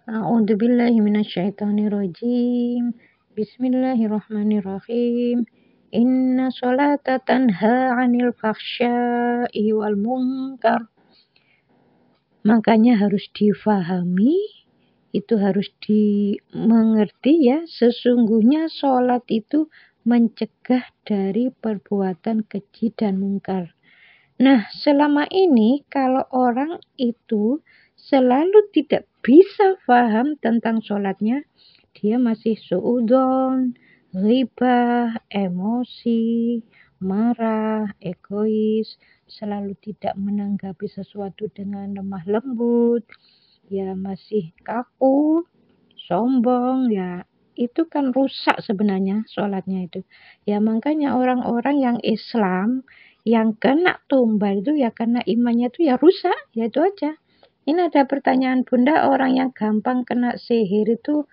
A'udzubillahi minasyaitonirrajim. Bismillahirrahmanirrahim. Inna sholata tanha 'anil fahsya'i wal munkar. Makanya harus difahami, itu harus dimengerti ya. Sesungguhnya sholat itu mencegah dari perbuatan keji dan mungkar. Nah, selama ini kalau orang itu selalu tidak bisa paham tentang sholatnya, dia masih suudzon, ghibah, emosi, marah, egois, selalu tidak menanggapi sesuatu dengan lemah lembut, ya masih kaku, sombong, ya itu kan rusak sebenarnya sholatnya itu. Ya makanya orang-orang yang Islam yang kena tumbal itu ya karena imannya itu ya rusak, ya itu aja. Ini ada pertanyaan Bunda, orang yang gampang kena sihir itu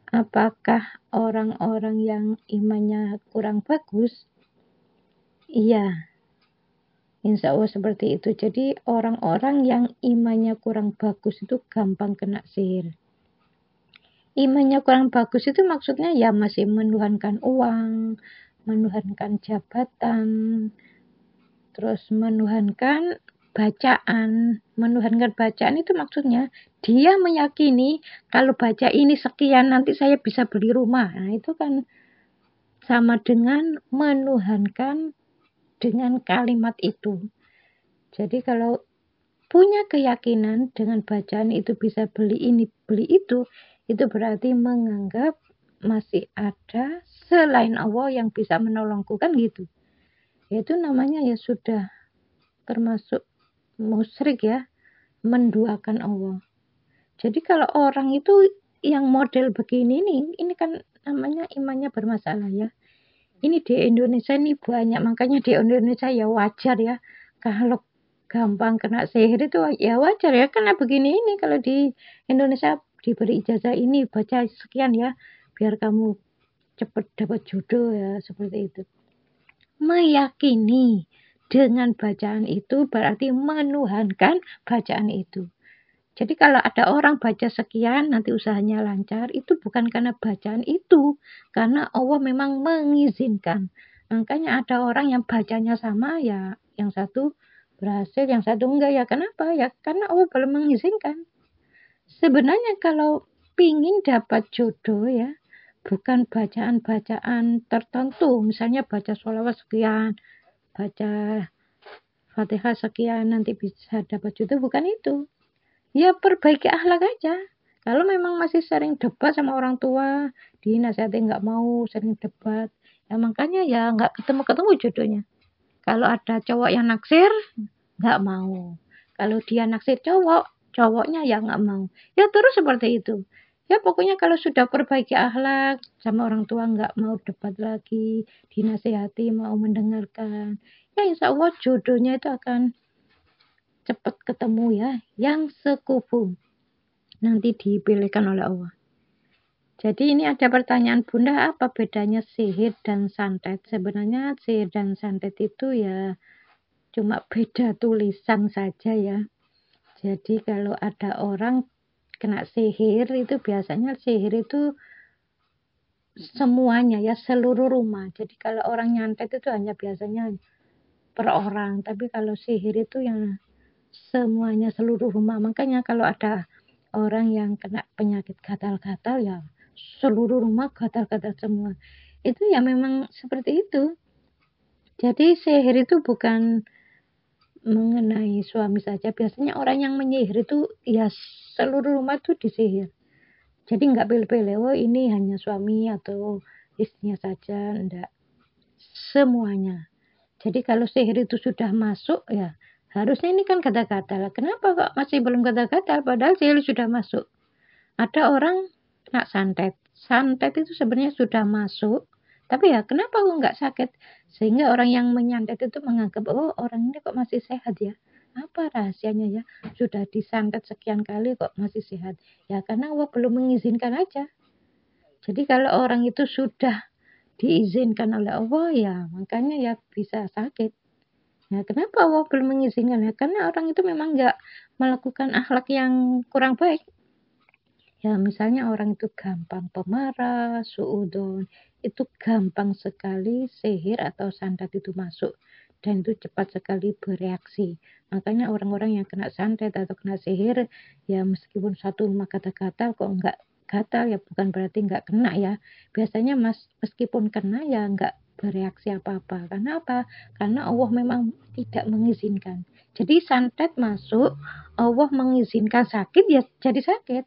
apakah orang-orang yang imannya kurang bagus? Iya, insya Allah seperti itu. Jadi orang-orang yang imannya kurang bagus itu gampang kena sihir. Imannya kurang bagus itu maksudnya ya masih menuhankan uang, menuhankan jabatan, terus menuhankan bacaan. Menuhankan bacaan itu maksudnya dia meyakini kalau baca ini sekian nanti saya bisa beli rumah. Nah itu kan sama dengan menuhankan dengan kalimat itu. Jadi kalau punya keyakinan dengan bacaan itu bisa beli ini, beli itu berarti menganggap masih ada selain Allah yang bisa menolongku, kan gitu. Itu namanya ya sudah termasuk musyrik ya, menduakan Allah. Jadi kalau orang itu yang model begini nih, ini kan namanya imannya bermasalah ya. Ini di Indonesia ini banyak, makanya di Indonesia ya wajar ya kalau gampang kena sihir itu ya wajar ya, karena begini ini kalau di Indonesia diberi ijazah ini baca sekian ya biar kamu cepat dapat jodoh ya, seperti itu. Meyakini dengan bacaan itu berarti menuhankan bacaan itu. Jadi kalau ada orang baca sekian nanti usahanya lancar, itu bukan karena bacaan itu, karena Allah memang mengizinkan. Makanya ada orang yang bacanya sama ya, yang satu berhasil, yang satu enggak ya. Kenapa? Ya karena Allah belum mengizinkan. Sebenarnya kalau pingin dapat jodoh ya, bukan bacaan-bacaan tertentu, misalnya baca sholawat sekian, baca Fatihah sekian nanti bisa dapat jodoh, bukan itu. Ya perbaiki akhlak aja. Kalau memang masih sering debat sama orang tua, dinasihati nggak mau, sering debat, ya makanya ya nggak ketemu-ketemu jodohnya. Kalau ada cowok yang naksir, nggak mau. Kalau dia naksir cowok, cowoknya ya nggak mau. Ya terus seperti itu. Ya pokoknya kalau sudah perbaiki akhlak, sama orang tua nggak mau debat lagi, dinasihati, mau mendengarkan, ya insya Allah jodohnya itu akan cepat ketemu ya, yang sekufu nanti dipilihkan oleh Allah. Jadi ini ada pertanyaan Bunda, apa bedanya sihir dan santet? Sebenarnya sihir dan santet itu ya cuma beda tulisan saja ya. Jadi kalau ada orang kena sihir itu biasanya sihir itu semuanya ya, seluruh rumah. Jadi kalau orang nyantet itu hanya biasanya per orang, tapi kalau sihir itu yang semuanya seluruh rumah. Makanya kalau ada orang yang kena penyakit gatal-gatal ya seluruh rumah gatal-gatal semua. Itu ya memang seperti itu. Jadi sihir itu bukan mengenai suami saja. Biasanya orang yang menyihir itu ya seluruh rumah itu disihir. Jadi nggak pilih-pilih, oh ini hanya suami atau istrinya saja, enggak. Semuanya. Jadi kalau sihir itu sudah masuk ya harusnya ini kan gatal-gatal. Kenapa kok masih belum gatal-gatal padahal sihir sudah masuk? Ada orang kena santet. Santet itu sebenarnya sudah masuk, tapi ya kenapa kok nggak sakit? Sehingga orang yang menyantet itu menganggap, oh orang ini kok masih sehat ya. Apa rahasianya ya? Sudah disantet sekian kali kok masih sehat. Ya karena Allah belum mengizinkan aja. Jadi kalau orang itu sudah diizinkan oleh Allah ya makanya ya bisa sakit. Ya kenapa Allah belum mengizinkan ya? Karena orang itu memang nggak melakukan akhlak yang kurang baik. Ya misalnya orang itu gampang pemarah, suudzon, itu gampang sekali sihir atau santet itu masuk dan itu cepat sekali bereaksi. Makanya orang-orang yang kena santet atau kena sihir, ya meskipun satu rumah kata-kata kok enggak gatal ya bukan berarti enggak kena ya. Biasanya meskipun kena ya enggak bereaksi apa-apa. Karena apa? Karena Allah memang tidak mengizinkan. Jadi santet masuk, Allah mengizinkan sakit ya jadi sakit.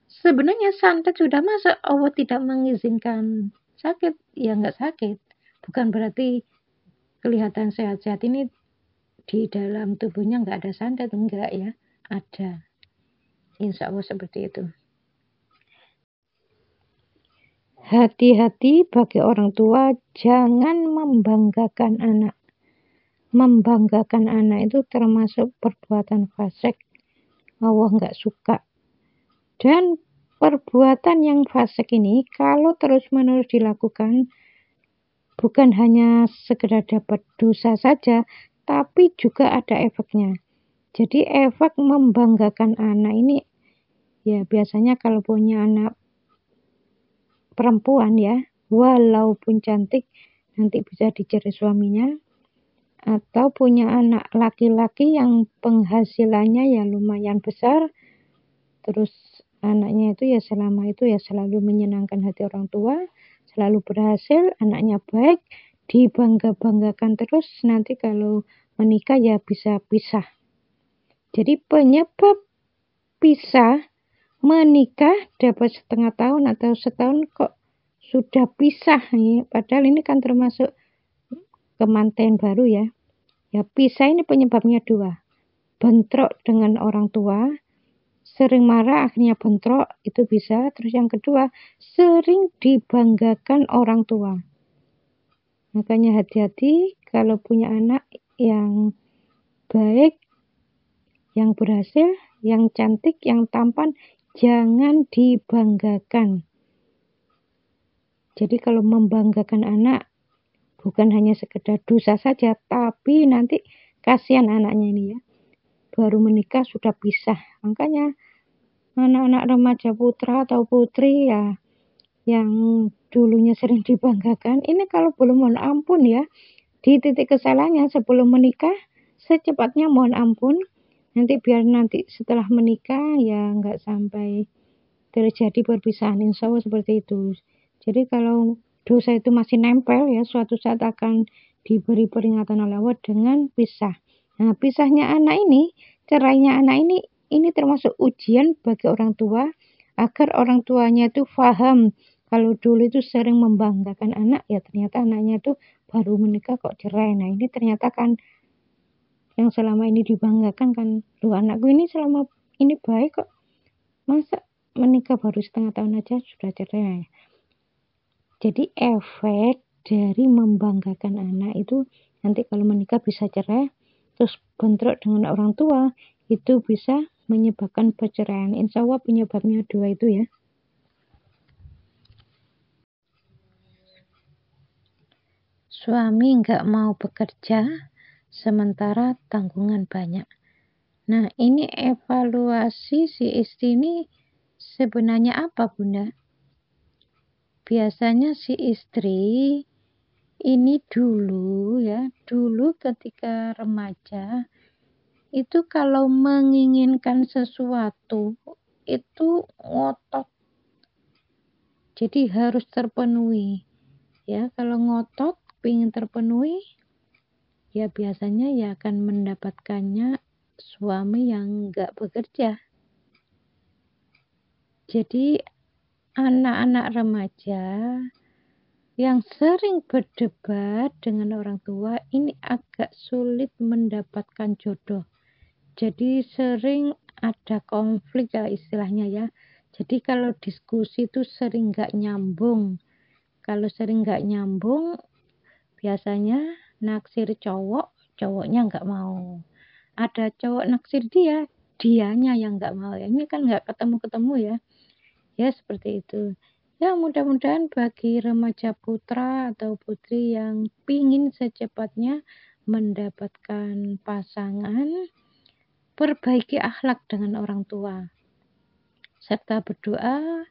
Sebenarnya santet sudah masuk, Allah tidak mengizinkan sakit, ya nggak sakit. Bukan berarti kelihatan sehat-sehat ini di dalam tubuhnya nggak ada santet, enggak ya, ada. Insya Allah seperti itu. Hati-hati bagi orang tua, jangan membanggakan anak. Membanggakan anak itu termasuk perbuatan fasik. Allah nggak suka. Dan perbuatan yang fasik ini kalau terus-menerus dilakukan bukan hanya sekedar dapat dosa saja, tapi juga ada efeknya. Jadi efek membanggakan anak ini ya biasanya kalau punya anak perempuan ya, walaupun cantik nanti bisa dicari suaminya, atau punya anak laki-laki yang penghasilannya ya lumayan besar, terus anaknya itu ya selama itu ya selalu menyenangkan hati orang tua, selalu berhasil, anaknya baik, dibangga-banggakan terus, nanti kalau menikah ya bisa pisah. Jadi penyebab pisah menikah dapat setengah tahun atau setahun kok sudah pisah nih, padahal ini kan termasuk kemanten baru ya. Ya pisah ini penyebabnya dua, bentrok dengan orang tua, sering marah akhirnya bentrok itu bisa. Terus yang kedua, sering dibanggakan orang tua. Makanya hati-hati kalau punya anak yang baik, yang berhasil, yang cantik, yang tampan, jangan dibanggakan. Jadi kalau membanggakan anak bukan hanya sekedar dosa saja, tapi nanti kasihan anaknya ini ya. Baru menikah sudah pisah. Makanya anak-anak remaja putra atau putri ya yang dulunya sering dibanggakan, ini kalau belum mohon ampun ya, di titik kesalahannya sebelum menikah, secepatnya mohon ampun, nanti biar nanti setelah menikah ya nggak sampai terjadi perpisahan, insya Allah seperti itu. Jadi kalau dosa itu masih nempel ya, suatu saat akan diberi peringatan oleh Allah dengan pisah. Nah, pisahnya anak ini, cerainya anak ini termasuk ujian bagi orang tua, agar orang tuanya itu paham kalau dulu itu sering membanggakan anak, ya ternyata anaknya itu baru menikah kok cerai. Nah ini ternyata kan yang selama ini dibanggakan kan, loh anakku ini selama ini baik kok, masa menikah baru setengah tahun aja sudah cerai. Jadi efek dari membanggakan anak itu nanti kalau menikah bisa cerai, terus bentrok dengan orang tua, itu bisa menyebabkan perceraian. Insya Allah penyebabnya dua itu ya. Suami nggak mau bekerja, sementara tanggungan banyak. Nah, ini evaluasi si istri ini sebenarnya apa, Bunda? Biasanya si istri ini dulu ketika remaja, itu kalau menginginkan sesuatu, itu ngotot. Jadi harus terpenuhi. Ya, kalau ngotot, ingin terpenuhi, ya biasanya ya akan mendapatkannya suami yang nggak bekerja. Jadi anak-anak remaja yang sering berdebat dengan orang tua ini agak sulit mendapatkan jodoh. Jadi sering ada konflik ya istilahnya ya. Jadi kalau diskusi itu sering nggak nyambung. Kalau sering nggak nyambung, biasanya naksir cowok, cowoknya nggak mau. Ada cowok naksir dia, dianya yang nggak mau. Ini kan nggak ketemu-ketemu ya. Ya seperti itu. Ya mudah-mudahan bagi remaja putra atau putri yang pingin secepatnya mendapatkan pasangan, perbaiki akhlak dengan orang tua. serta berdoa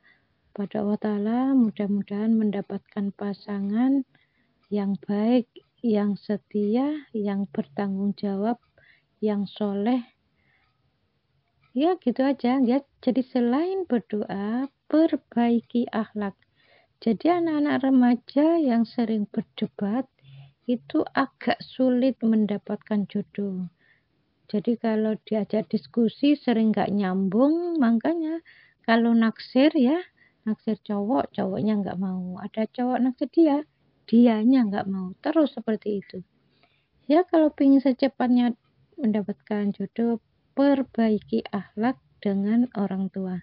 pada Allah Ta'ala mudah-mudahan mendapatkan pasangan yang baik, yang setia, yang bertanggung jawab, yang soleh. Ya gitu aja ya. Jadi selain berdoa, perbaiki akhlak. Jadi anak-anak remaja yang sering berdebat itu agak sulit mendapatkan jodoh. Jadi kalau diajak diskusi sering nggak nyambung, makanya kalau naksir ya, naksir cowok, cowoknya nggak mau. Ada cowok naksir dia, dianya nggak mau. Terus seperti itu. Ya kalau ingin secepatnya mendapatkan jodoh, perbaiki akhlak dengan orang tua.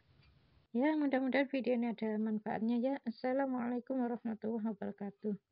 Ya mudah-mudahan video ini ada manfaatnya ya. Assalamualaikum warahmatullahi wabarakatuh.